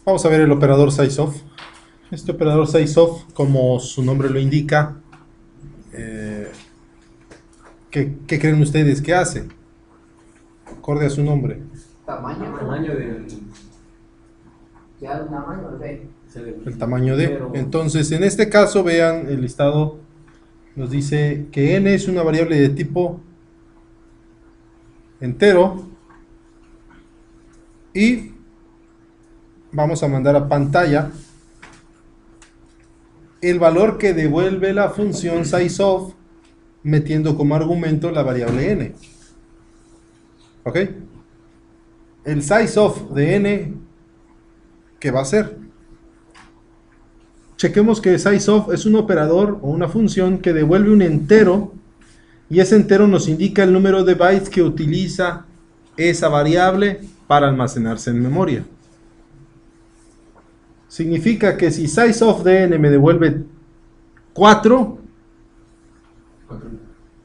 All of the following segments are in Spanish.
Vamos a ver el operador sizeof. Este operador sizeof, como su nombre lo indica, ¿qué creen ustedes que hace? Acorde a su nombre. Tamaño del. Ya el tamaño de. El tamaño de. Entonces, en este caso, vean el listado. Nos dice que n es una variable de tipo entero. Y vamos a mandar a pantalla el valor que devuelve la función sizeof metiendo como argumento la variable n. ¿Ok? El sizeof de n, ¿qué va a ser? Chequemos que sizeof es un operador o una función que devuelve un entero y ese entero nos indica el número de bytes que utiliza esa variable para almacenarse en memoria. Significa que si sizeof de n me devuelve 4,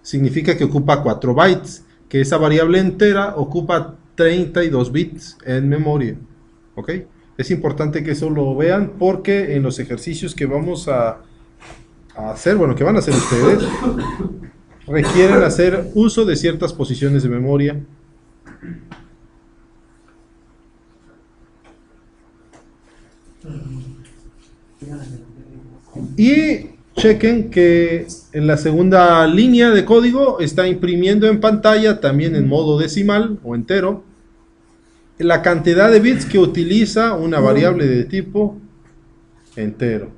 significa que ocupa 4 bytes, que esa variable entera ocupa 32 bits en memoria. ¿Ok? Es importante que eso lo vean porque en los ejercicios que vamos a hacer, bueno, que van a hacer ustedes, requieren hacer uso de ciertas posiciones de memoria. Y chequen que en la segunda línea de código está imprimiendo en pantalla, también en modo decimal o entero, la cantidad de bits que utiliza una variable de tipo entero.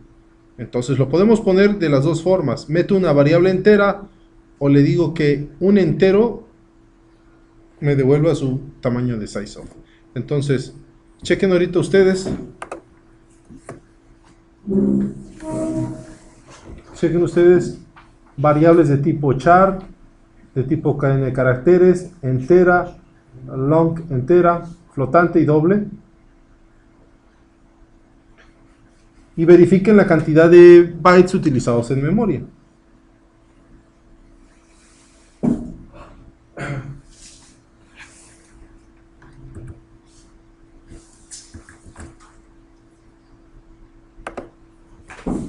Entonces lo podemos poner de las dos formas. Meto una variable entera o le digo que un entero me devuelva su tamaño de sizeof. Entonces, chequen ahorita ustedes. Chequen ustedes variables de tipo char, de tipo cadena de caracteres, entera, long, entera, flotante y doble. Y verifiquen la cantidad de bytes utilizados en memoria.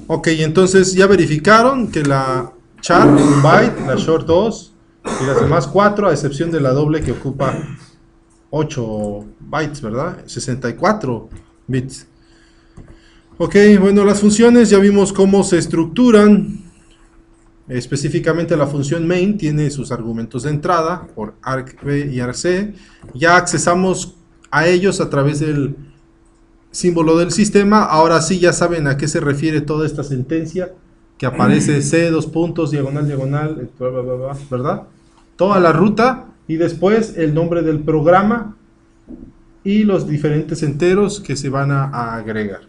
Ok, entonces ya verificaron que la char es un byte, la short 2 y las demás 4, a excepción de la doble que ocupa 8 bytes, ¿verdad? 64 bits. Ok, bueno, las funciones ya vimos cómo se estructuran. Específicamente la función main tiene sus argumentos de entrada por argv y argc. Ya accesamos a ellos a través del símbolo del sistema. Ahora sí ya saben a qué se refiere toda esta sentencia que aparece C, dos puntos, diagonal, diagonal, bla, bla, bla, bla, ¿verdad? Toda la ruta y después el nombre del programa y los diferentes enteros que se van a agregar.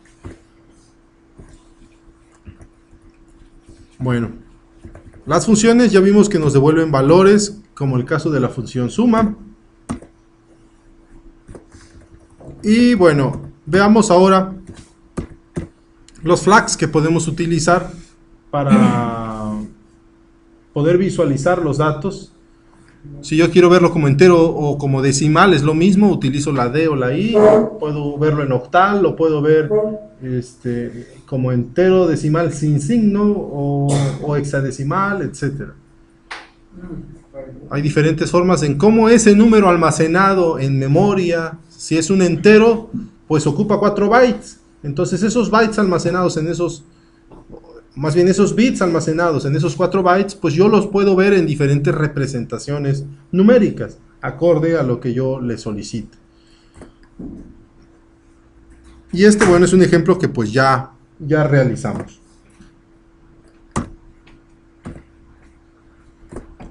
Bueno, las funciones ya vimos que nos devuelven valores, como el caso de la función suma. Y bueno, veamos ahora los flags que podemos utilizar para poder visualizar los datos. Si yo quiero verlo como entero o como decimal, es lo mismo, utilizo la D o la I. Puedo verlo en octal, lo puedo ver como entero decimal sin signo o hexadecimal, etc. Hay diferentes formas en cómo ese número almacenado en memoria, si es un entero, pues ocupa 4 bytes. Entonces esos bytes almacenados en esos, más bien esos bits almacenados en esos 4 bytes, pues yo los puedo ver en diferentes representaciones numéricas, acorde a lo que yo le solicite. Y bueno, es un ejemplo que pues ya realizamos.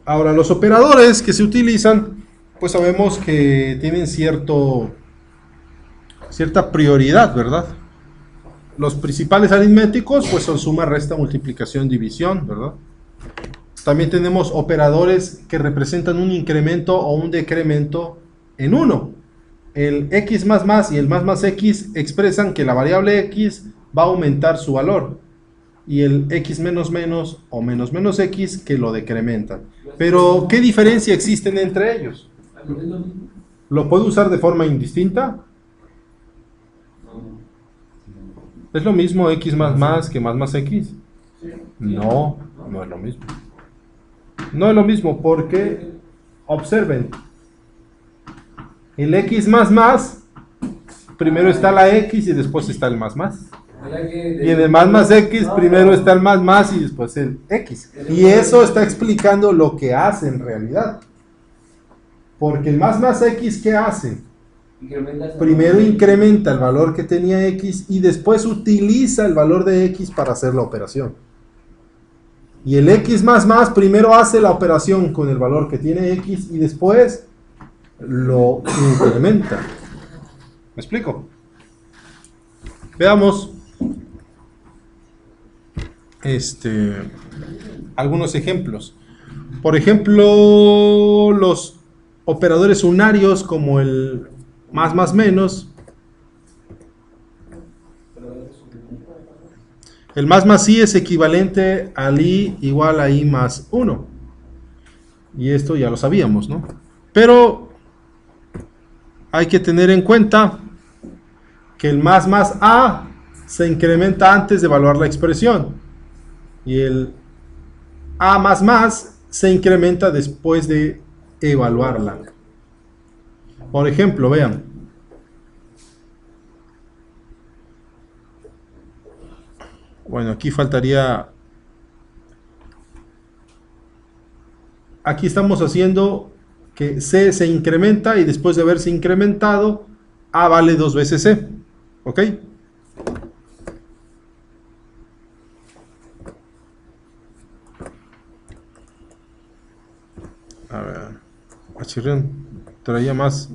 Ahora, los operadores que se utilizan, pues sabemos que tienen cierta prioridad, ¿verdad? Los principales aritméticos pues son suma, resta, multiplicación, división, ¿verdad? También tenemos operadores que representan un incremento o un decremento en 1. El x más y el más x expresan que la variable x va a aumentar su valor. Y el x menos menos o menos menos x que lo decrementan. Pero, ¿qué diferencia existen entre ellos? ¿Lo puedo usar de forma indistinta? ¿Es lo mismo x más que más x? No, no es lo mismo. No es lo mismo porque, observen, el x más, primero está la x y después está el más. Y en el más x, primero está el más y después el x. Y eso está explicando lo que hace en realidad. Porque el más x, ¿qué hace? Primero incrementa el valor que tenía x y después utiliza el valor de x para hacer la operación. Y el x más primero hace la operación con el valor que tiene x y después lo incrementa. ¿Me explico? Veamos algunos ejemplos. Por ejemplo, los operadores unarios como el más menos. El más i es equivalente al i igual a i más 1. Y esto ya lo sabíamos, ¿no? Pero hay que tener en cuenta que el más a se incrementa antes de evaluar la expresión. Y el a más se incrementa después de evaluarla. Por ejemplo, vean. Bueno, aquí faltaría... Aquí estamos haciendo que C se incrementa y después de haberse incrementado, A vale 2 veces C. ¿Ok? A ver, Achirrión traía más.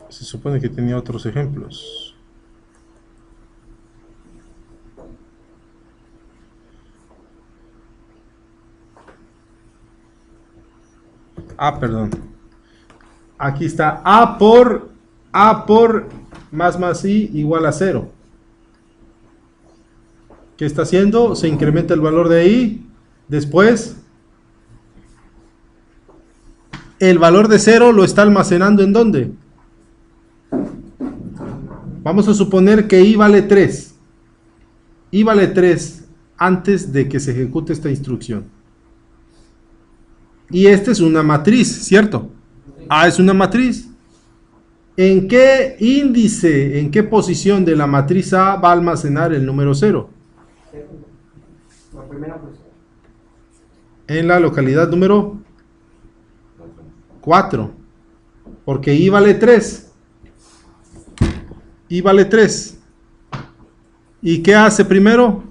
Se supone que tenía otros ejemplos. Ah, perdón. Aquí está A por más I igual a 0. ¿Qué está haciendo? Se incrementa el valor de I. Después, el valor de 0 lo está almacenando ¿en dónde? Vamos a suponer que I vale 3. I vale 3 antes de que se ejecute esta instrucción. Y esta es una matriz, ¿cierto? A es una matriz. ¿En qué índice, en qué posición de la matriz A va a almacenar el número 0? La primera posición. En la localidad número 4. Porque I vale 3. I vale 3. ¿Y qué hace primero?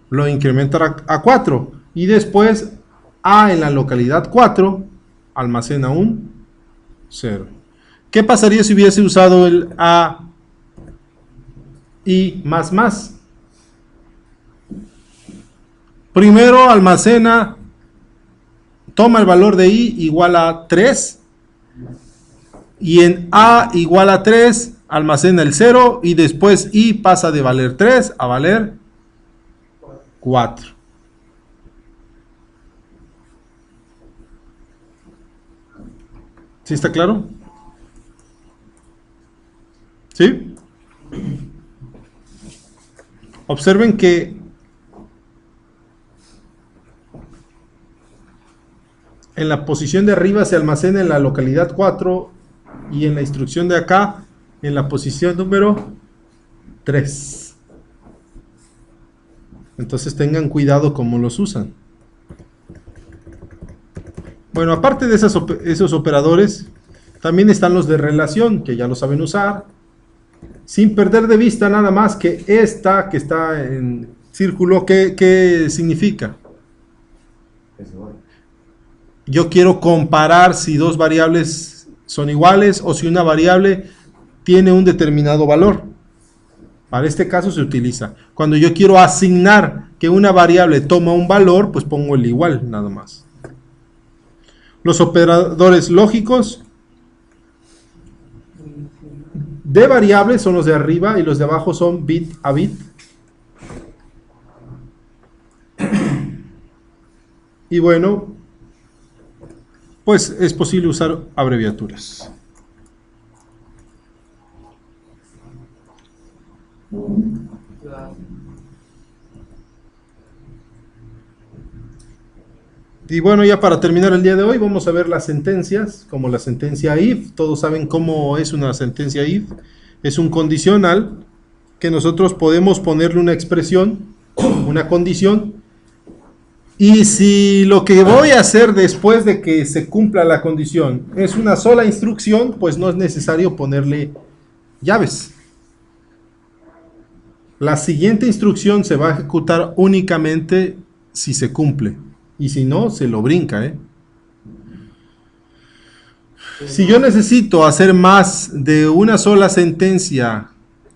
Lo incrementa a 4. Y después A en la localidad 4 almacena un 0. ¿Qué pasaría si hubiese usado el A I más? Primero almacena, toma el valor de I igual a 3. Y en A igual a 3 almacena el 0 y después I pasa de valer 3 a valer 4. ¿Sí está claro? ¿Sí? Observen que en la posición de arriba se almacena en la localidad 4 y en la instrucción de acá en la posición número 3. Entonces tengan cuidado cómo los usan. Bueno, aparte de esos operadores, también están los de relación, que ya lo saben usar, sin perder de vista nada más que esta que está en círculo. ¿Qué significa? Yo quiero comparar si dos variables son iguales o si una variable tiene un determinado valor. Para este caso se utiliza. Cuando yo quiero asignar que una variable toma un valor, pues pongo el igual, nada más. Los operadores lógicos de variables son los de arriba y los de abajo son bit a bit. Y bueno, pues es posible usar abreviaturas. La- Y bueno, ya para terminar el día de hoy, vamos a ver las sentencias, como la sentencia if. Todos saben cómo es una sentencia if. Es un condicional que nosotros podemos ponerle una expresión, una condición. Y si lo que voy a hacer después de que se cumpla la condición es una sola instrucción, pues no es necesario ponerle llaves. La siguiente instrucción se va a ejecutar únicamente si se cumple. Y si no, se lo brinca, ¿eh? Si yo necesito hacer más de una sola sentencia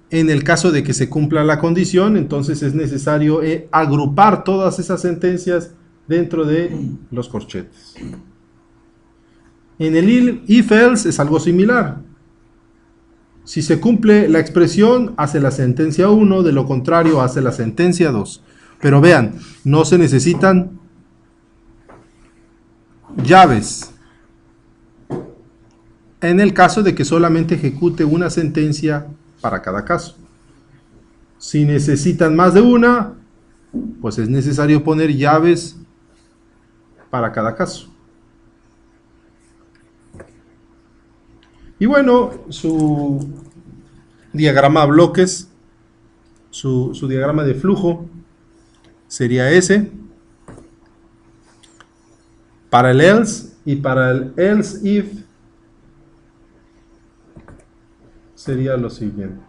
en el caso de que se cumpla la condición, entonces es necesario agrupar todas esas sentencias dentro de los corchetes. En el if-else es algo similar. Si se cumple la expresión, hace la sentencia 1, de lo contrario, hace la sentencia 2. Pero vean, no se necesitan llaves en el caso de que solamente ejecute una sentencia para cada caso. Si necesitan más de una, pues es necesario poner llaves para cada caso. Y bueno, su diagrama a bloques, su diagrama de flujo sería ese. Para el else y para el else if sería lo siguiente.